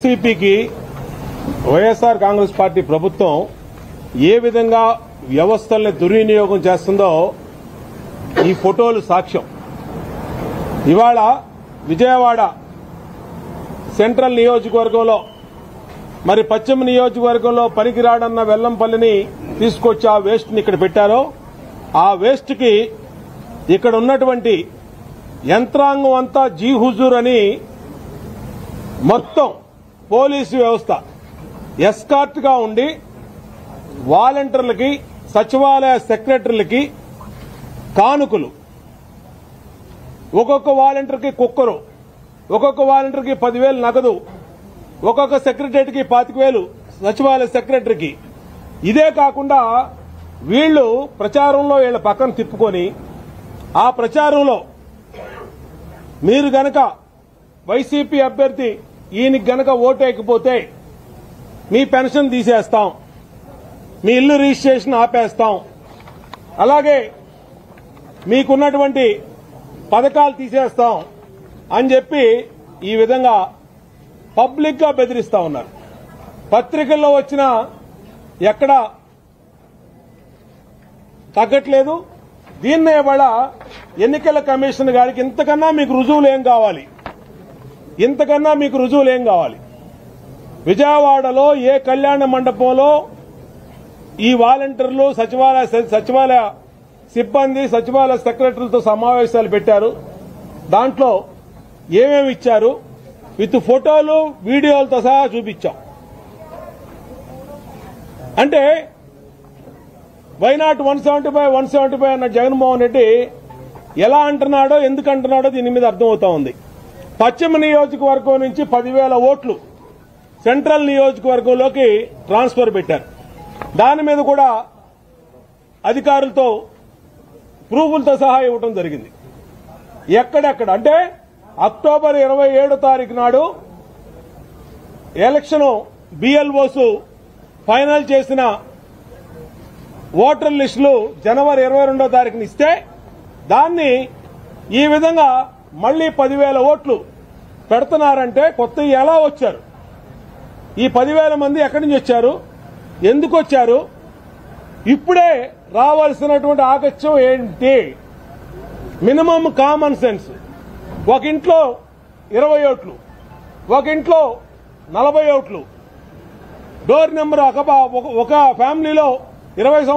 వైసీపీకి వైఎస్ఆర్ కాంగ్రెస్ పార్టీ ప్రభుత్వం ఏ విధంగా వ్యవస్థల్ని దుర్వినియోగం చేస్తుందో ఈ ఫోటోలు సాక్ష్యం. ఇవాళ విజయవాడ సెంట్రల్ నియోజకవర్గంలో మరి పశ్చిమ నియోజకవర్గంలో పనికిరాడన్న వెల్లంపల్లిని తీసుకొచ్చి ఆ వేస్ట్ ని ఇక్కడ పెట్టారో ఆ వేస్ట్ కి ఇక్కడ ఉన్నటువంటి యంత్రాంగం అంతా జీ హుజూర్ అని మొత్తం పోలీసు వ్యవస్థ ఎస్కార్ట్ గా ఉండి వాలంటీర్లకి సచివాలయ సెక్రటరీలకి కానుకలు, ఒక్కొక్క వాలంటీర్కి కుక్కరు, ఒక్కొక్క వాలంటీర్కి 10,000 నగదు, ఒక్కొక్క సెక్రటరీకి 25,000 సచివాలయ సెక్రటరీకి. ఇదే కాకుండా వీళ్లు ప్రచారంలో వీళ్ళ పక్కన తిప్పుకొని ఆ ప్రచారంలో మీరు గనక వైసీపీ అభ్యర్థి ఈయనకి గనక ఓటేయకపోతే మీ పెన్షన్ తీసేస్తాం, మీ ఇల్లు రిజిస్ట్రేషన్ ఆపేస్తాం, అలాగే మీకున్నటువంటి పథకాలు తీసేస్తాం అని చెప్పి ఈ విధంగా పబ్లిక్ గా బెదిరిస్తా ఉన్నారు. పత్రికల్లో వచ్చిన ఎక్కడా తగ్గట్లేదు. దీన్నే ఇవాళ ఎన్నికల కమిషన్ గారికి ఇంతకన్నా మీకు రుజువులు ఏం కావాలి, ఇంతకన్నా మీకు రుజువులు ఏం కావాలి? విజయవాడలో ఏ కళ్యాణ మండపంలో ఈ వాలంటీర్లు సచివాలయ సిబ్బంది సచివాలయ సెక్రటరీలతో సమావేశాలు పెట్టారు. దాంట్లో ఏమేమి ఇచ్చారు విత్ ఫోటోలు వీడియోలతో సహా చూపించాం. అంటే వైనాట్ 175 అన్న జగన్మోహన్ రెడ్డి ఎలా అంటున్నాడో ఎందుకు అంటున్నాడో దీని మీద అర్థమవుతా ఉంది. పశ్చిమ నియోజకవర్గం నుంచి 10,000 ఓట్లు సెంట్రల్ నియోజకవర్గంలోకి ట్రాన్స్ఫర్ పెట్టారు. దాని మీద కూడా అధికారులతో ప్రూఫ్లతో సహా ఇవ్వడం జరిగింది. ఎక్కడెక్కడ అంటే అక్టోబర్ 27 తారీఖు నాడు ఎలక్షన్ బిఎల్ఓస్ ఫైనల్ చేసిన ఓటర్ లిస్టులు జనవరి 22వ తారీఖున ఇస్తే దాన్ని ఈ విధంగా మళ్లీ 10,000 ఓట్లు పెడుతున్నారంటే కొత్త ఎలా వచ్చారు? ఈ 10,000 మంది ఎక్కడి నుంచి వచ్చారు, ఎందుకు వచ్చారు? ఇప్పుడే రావాల్సినటువంటి ఆగత్యం ఏంటి? Minimum common sense. ఒక ఇంట్లో 20 ఓట్లు, ఒక ఇంట్లో 40 ఓట్లు, డోర్ నెంబర్ ఒక ఫ్యామిలీలో 20